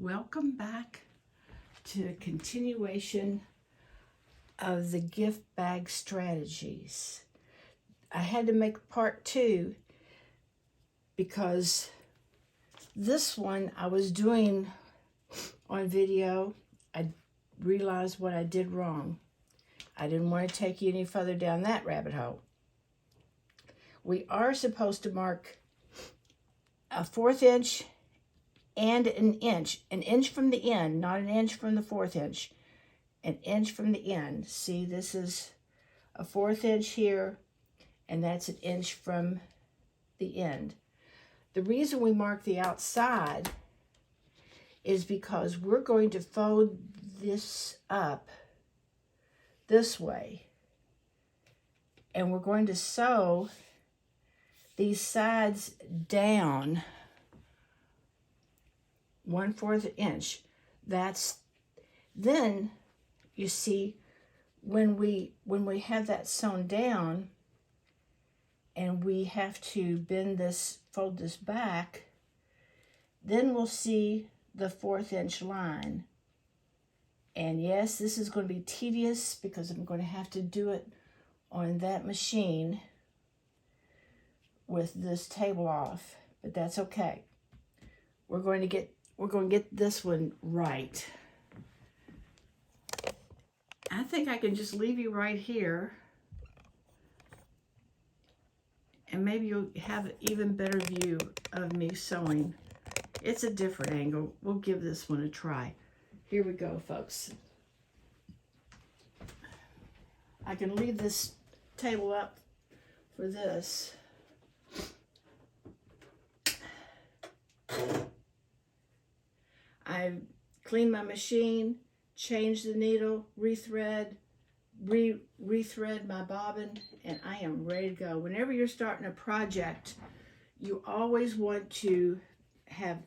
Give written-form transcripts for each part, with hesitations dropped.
Welcome back to a continuation of the gift bag strategies. I had to make part 2 because this one I was doing on video. I realized what I did wrong. I didn't want to take you any further down that rabbit hole. We are supposed to mark a 1/4 inch and an inch from the end, not an inch from the 1/4 inch, an inch from the end. See, this is a 1/4 inch here, and that's an inch from the end. The reason we mark the outside is because we're going to fold this up this way, and we're going to sew these sides down 1/4 inch. Then you see when we have that sewn down and we have to fold this back, then we'll see the 1/4 inch line. And yes, this is going to be tedious because I'm going to have to do it on that machine with this table off, but that's okay. We're going to get this one right. I think I can just leave you right here, and maybe you'll have an even better view of me sewing. It's a different angle. We'll give this one a try. Here we go, folks. I can leave this table up for this. I cleaned my machine, changed the needle, rethread my bobbin, and I am ready to go. Whenever you're starting a project, you always want to have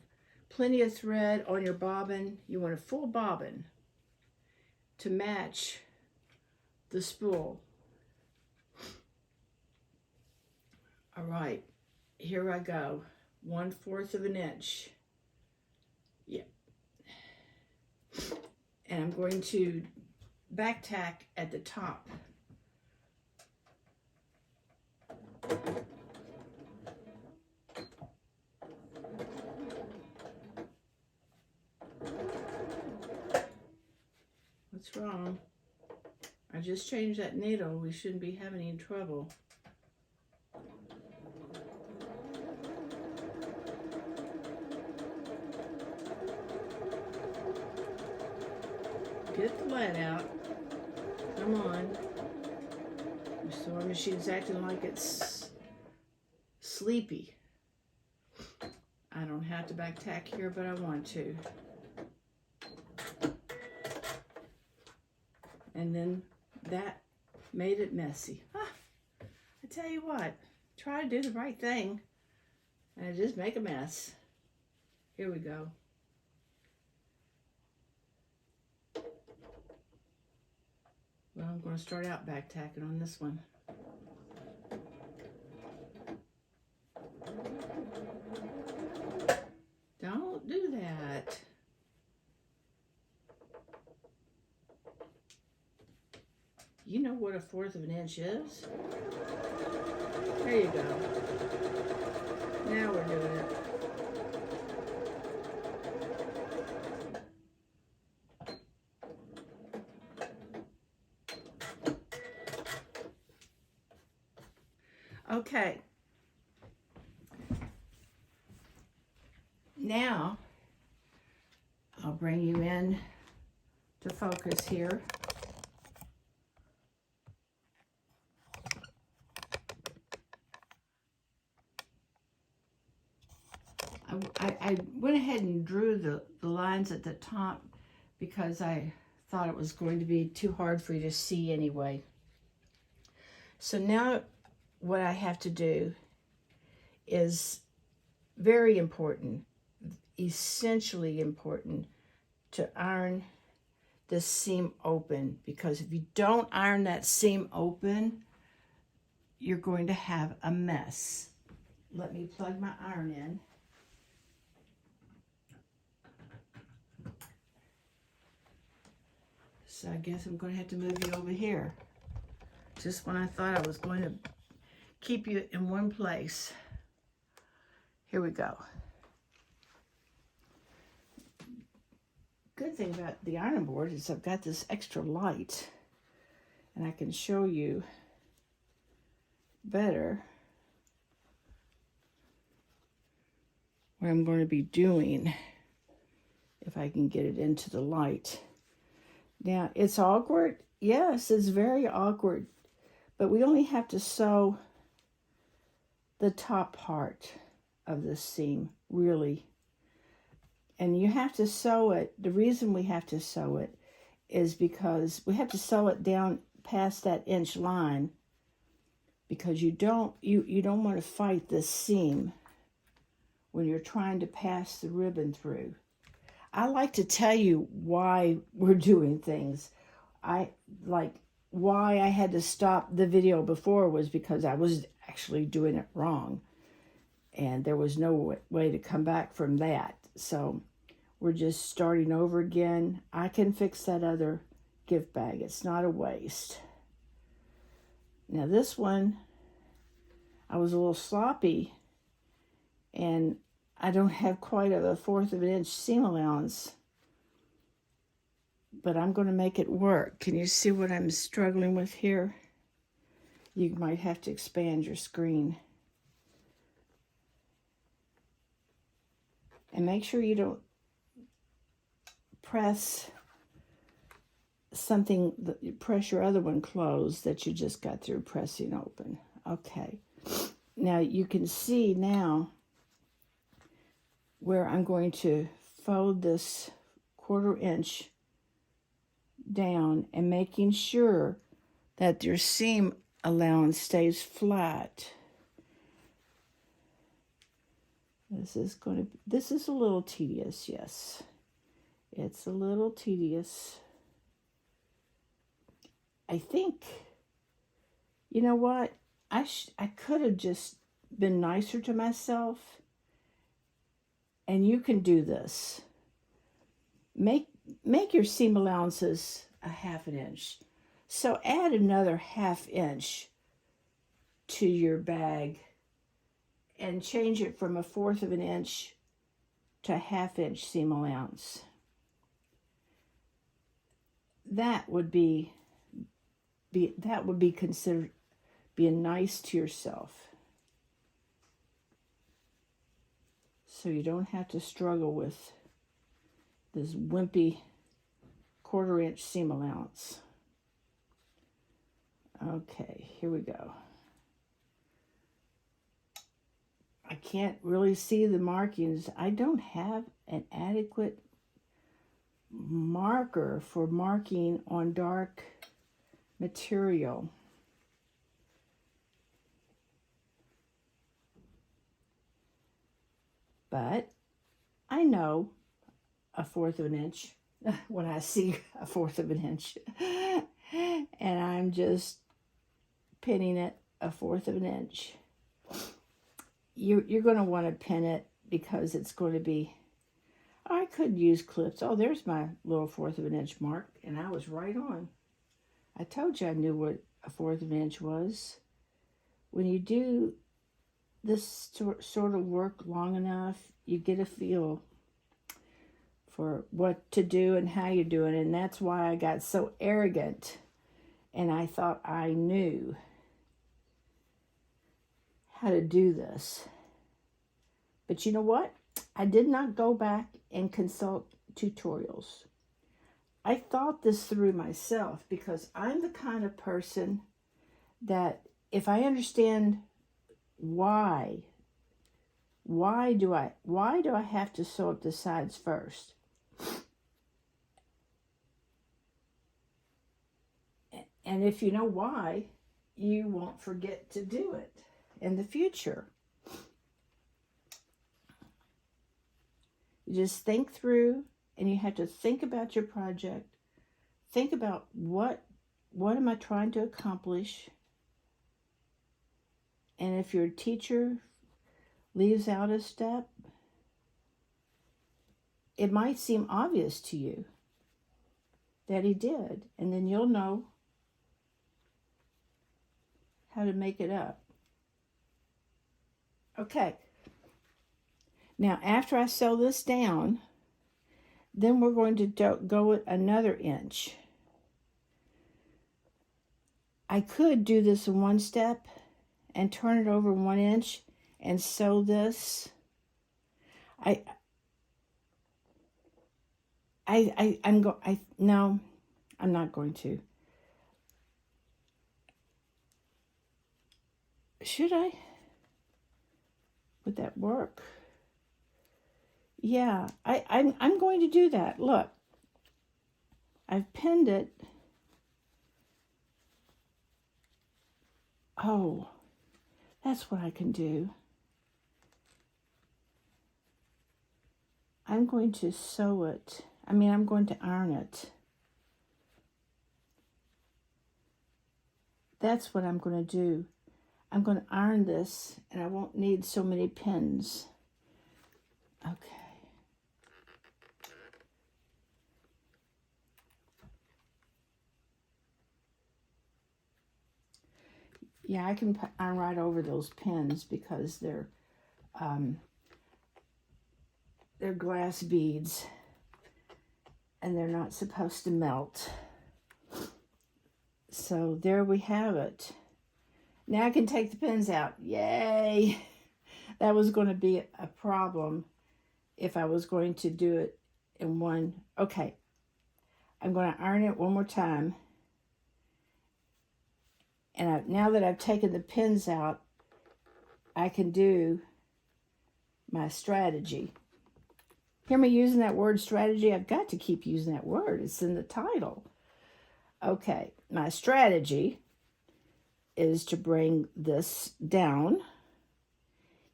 plenty of thread on your bobbin. You want a full bobbin to match the spool. All right, here I go. 1/4 of an inch. Yep. And I'm going to back tack at the top. What's wrong? I just changed that needle. We shouldn't be having any trouble. Get the lead out. Come on. Your sewing machine's acting like it's sleepy. I don't have to back tack here, but I want to. And then that made it messy. I tell you what, try to do the right thing and just make a mess. Here we go. Well, I'm going to start out back tacking on this one. Don't do that. You know what a 1/4 of an inch is? There you go. Now we're doing it. Okay. Now, I'll bring you in to focus here. I went ahead and drew the lines at the top because I thought it was going to be too hard for you to see anyway. So now what I have to do is very important, essentially important, to iron this seam open, because if you don't iron that seam open, you're going to have a mess. Let me plug my iron in. So I guess I'm going to have to move you over here. Just when I thought I was going to keep you in one place. Here we go. Good thing about the ironing board is I've got this extra light, and I can show you better what I'm going to be doing if I can get it into the light. Now, it's awkward. Yes, it's very awkward, but we only have to sew the top part of the seam, really. And you have to sew it. The reason we have to sew it is because we have to sew it down past that inch line, because you don't want to fight this seam when you're trying to pass the ribbon through. I like to tell you why we're doing things. Why I had to stop the video before was because I was actually doing it wrong, and there was no way to come back from that. So we're just starting over again. I can fix that other gift bag. It's not a waste. Now this one, I was a little sloppy, and I don't have quite a 1/4 of an inch seam allowance, but I'm going to make it work. Can you see what I'm struggling with here? You might have to expand your screen. And make sure you don't press press your other one closed that you just got through pressing open. Okay. Now you can see now where I'm going to fold this 1/4 inch down and making sure that your seam allowance stays flat. This is a little tedious, yes. It's a little tedious. I think, you know what? I could have just been nicer to myself. And you can do this. Make your seam allowances a 1/2 inch. So add another 1/2 inch to your bag and change it from a 1/4 of an inch to a 1/2 inch seam allowance. That would be considered being nice to yourself. So you don't have to struggle with this wimpy 1/4 inch seam allowance. Okay, here we go. I can't really see the markings. I don't have an adequate marker for marking on dark material. But I know a 1/4 of an inch when I see a 1/4 of an inch. And I'm just pinning it a 1/4 of an inch. You're going to want to pin it because it's going to be, I could use clips. Oh, there's my little 1/4 of an inch mark, and I was right on. I told you I knew what a 1/4 of an inch was. When you do this sort of work long enough, you get a feel for what to do and how you're doing it. And that's why I got so arrogant and I thought I knew how to do this. But you know what? I did not go back and consult tutorials. I thought this through myself because I'm the kind of person that if I understand why do I have to sew up the sides first? And if you know why, you won't forget to do it in the future. You just think through, and you have to think about your project. Think about what am I trying to accomplish? And if your teacher leaves out a step, it might seem obvious to you. that he did. And then you'll know how to make it up. Okay. Now, after I sew this down, then we're going to go it another inch. I could do this in one step and turn it over 1 inch and sew this. No, I'm not going to. Should I? Would that work? Yeah, I'm going to do that. Look, I've pinned it. Oh, that's what I can do. I'm going to sew it. I'm going to iron it. That's what I'm going to do. I'm going to iron this, and I won't need so many pins. Okay. Yeah, I can iron right over those pins because they're glass beads, and they're not supposed to melt. So there we have it. Now I can take the pins out. Yay! That was going to be a problem if I was going to do it in one. Okay, I'm going to iron it one more time. And now that I've taken the pins out, I can do my strategy. Hear me using that word strategy? I've got to keep using that word. It's in the title. Okay, my strategy is to bring this down,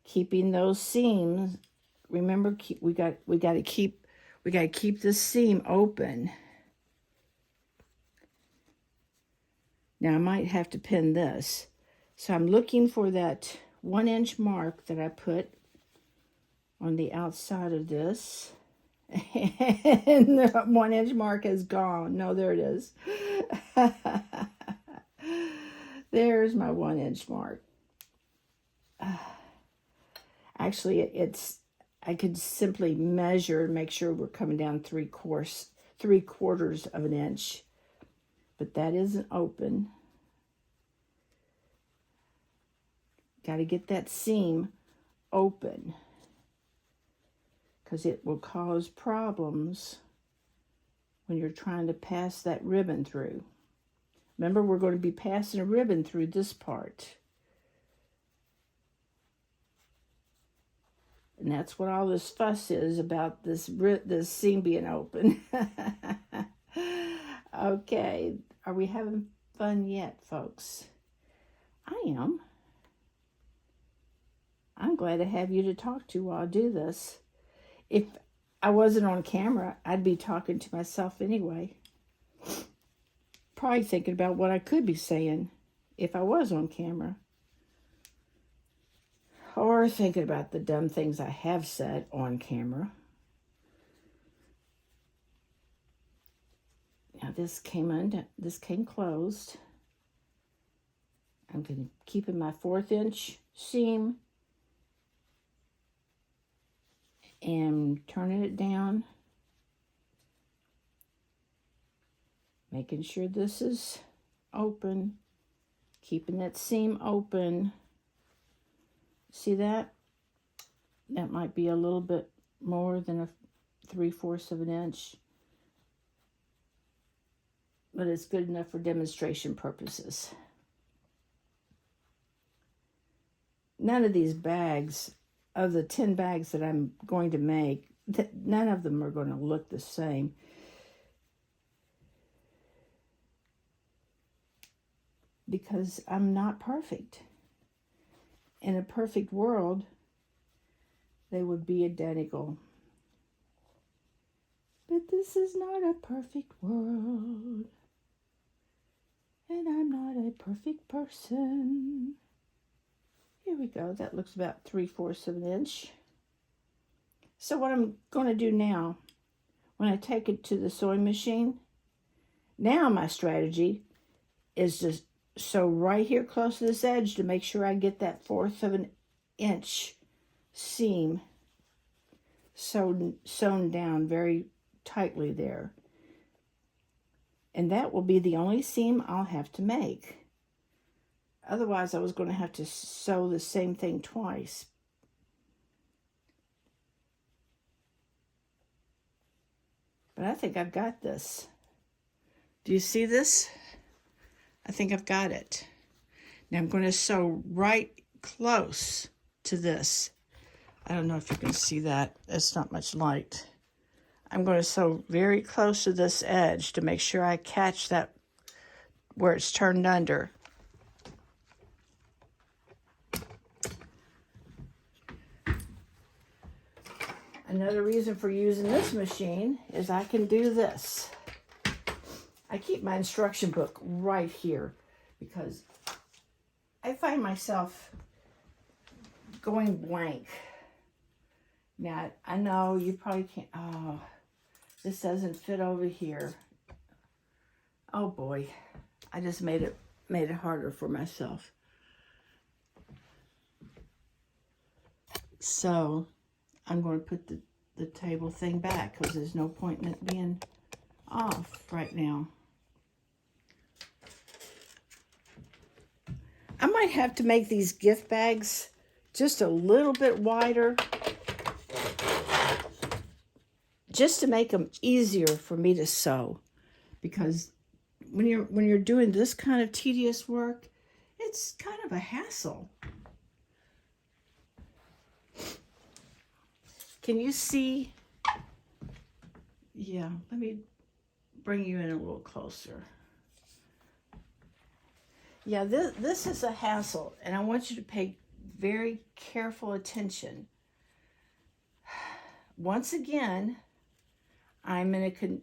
keeping those seams. Remember, we got to keep this seam open. Now I might have to pin this. So I'm looking for that 1 inch mark that I put on the outside of this. And the 1 inch mark is gone. No, there it is. There's my 1 inch mark. Actually, I could simply measure and make sure we're coming down 3/4 of an inch. But that isn't open. Got to get that seam open, because it will cause problems when you're trying to pass that ribbon through. Remember, we're going to be passing a ribbon through this part. And that's what all this fuss is about, this seam being open. Okay, are we having fun yet, folks? I am. I'm glad to have you to talk to while I do this. If I wasn't on camera, I'd be talking to myself anyway. Probably thinking about what I could be saying if I was on camera. Or thinking about the dumb things I have said on camera. Now this came closed. I'm going to keep in my 1/4 inch seam and turning it down. Making sure this is open. Keeping that seam open. See that? That might be a little bit more than a 3/4 of an inch. But it's good enough for demonstration purposes. None of these bags, of the 10 bags that I'm going to make, none of them are going to look the same. Because I'm not perfect. In a perfect world, they would be identical. But this is not a perfect world. And I'm not a perfect person. Here we go. That looks about 3/4 of an inch. So what I'm going to do now, when I take it to the sewing machine, Now my strategy is to sew right here close to this edge to make sure I get that 1/4 of an inch seam sewn down very tightly there. And that will be the only seam I'll have to make. Otherwise, I was going to have to sew the same thing twice. But I think I've got this. Do you see this? I think I've got it. Now I'm going to sew right close to this. I don't know if you can see that. It's not much light. I'm going to sew very close to this edge to make sure I catch that where it's turned under. Another reason for using this machine is I can do this. I keep my instruction book right here because I find myself going blank. Now, I know you probably can't, oh, this doesn't fit over here. Oh boy, I just made it harder for myself. So I'm going to put the table thing back because there's no point in it being off right now. I might have to make these gift bags just a little bit wider, just to make them easier for me to sew. Because when you're doing this kind of tedious work, it's kind of a hassle. Can you see? Yeah, let me bring you in a little closer. Yeah, this is a hassle, and I want you to pay very careful attention. Once again, I'm in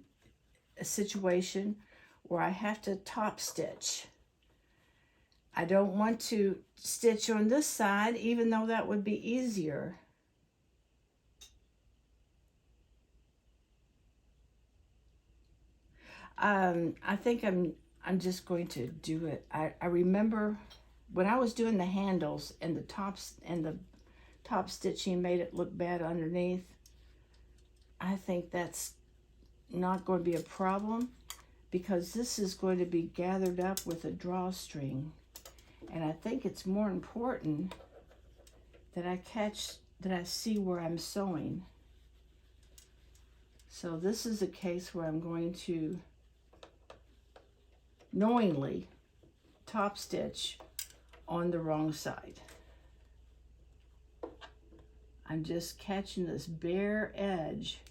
a situation where I have to top stitch. I don't want to stitch on this side, even though that would be easier. I think I'm just going to do it. I remember when I was doing the handles and the tops and the top stitching made it look bad underneath. I think that's not going to be a problem because this is going to be gathered up with a drawstring. And I think it's more important that I see where I'm sewing. So this is a case where I'm going to knowingly top stitch on the wrong side. I'm just catching this bare edge.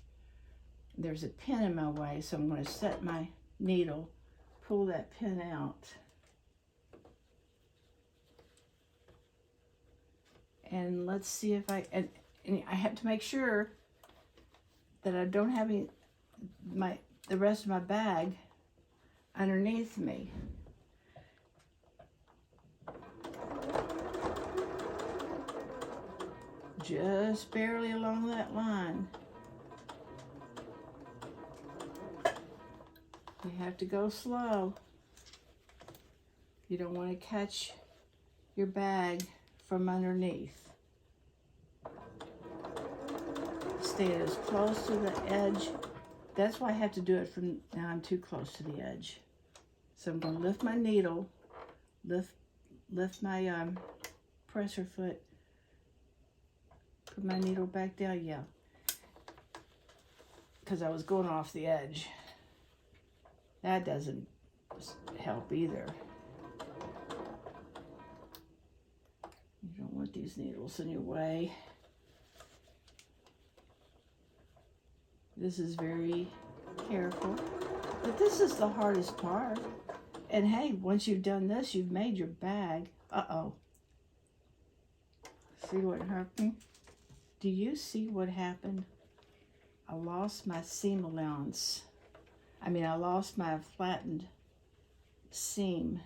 There's a pin in my way, so I'm going to set my needle, pull that pin out, and let's see if I have to make sure that I don't have the rest of my bag underneath me. Just barely along that line. You have to go slow. You don't want to catch your bag from underneath. Stay as close to the edge. That's why I have to do it from now. I'm too close to the edge. So I'm going to lift my needle, lift my presser foot, put my needle back down, yeah, because I was going off the edge. That doesn't help either. You don't want these needles in your way. This is very careful, but this is the hardest part. And hey, once you've done this, you've made your bag. Uh-oh. See what happened? Do you see what happened? I lost my seam allowance. I lost my flattened seam.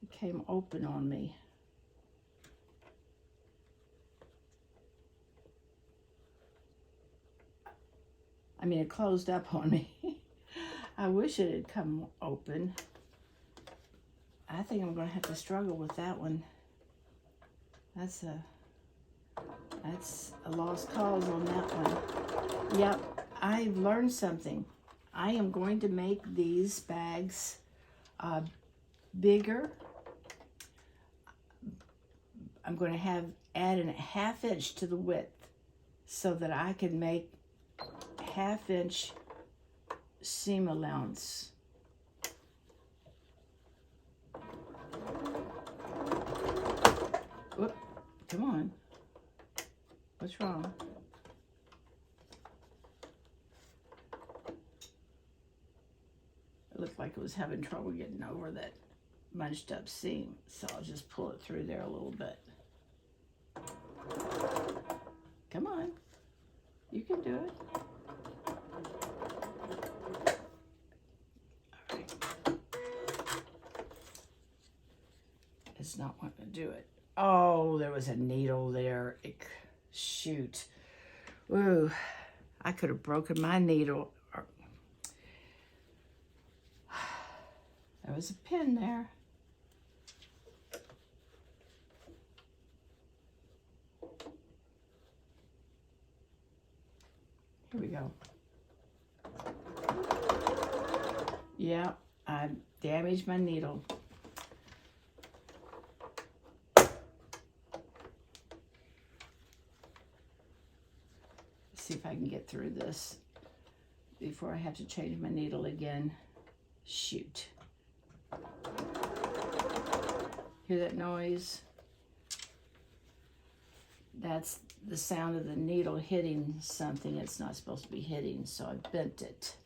It came open on me. It closed up on me. I wish it had come open. I think I'm going to have to struggle with that one. That's a lost cause on that one. Yep, I've learned something. I am going to make these bags bigger. I'm going to add a 1/2 inch to the width so that I can make 1/2 inch seam allowance. Whoop, come on. What's wrong? It looked like it was having trouble getting over that munched up seam, so I'll just pull it through there a little bit. Come on, you can do it. All right. It's not wanting to do it. Oh, there was a needle there. Shoot. Ooh, I could have broken my needle. There was a pin there. Here we go. Yeah, I damaged my needle. See if I can get through this before I have to change my needle again. Shoot. Hear that noise? That's the sound of the needle hitting something it's not supposed to be hitting, so I bent it.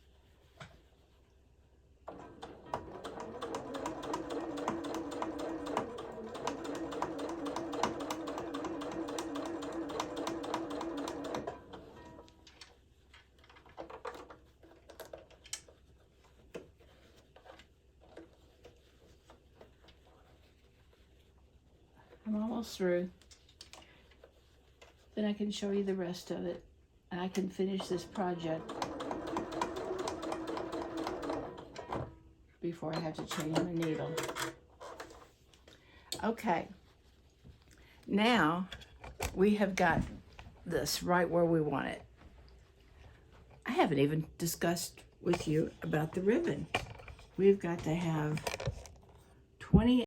I'm almost through. Then I can show you the rest of it, and I can finish this project before I have to change my needle. Okay, now we have got this right where we want it. I haven't even discussed with you about the ribbon. We've got to have 20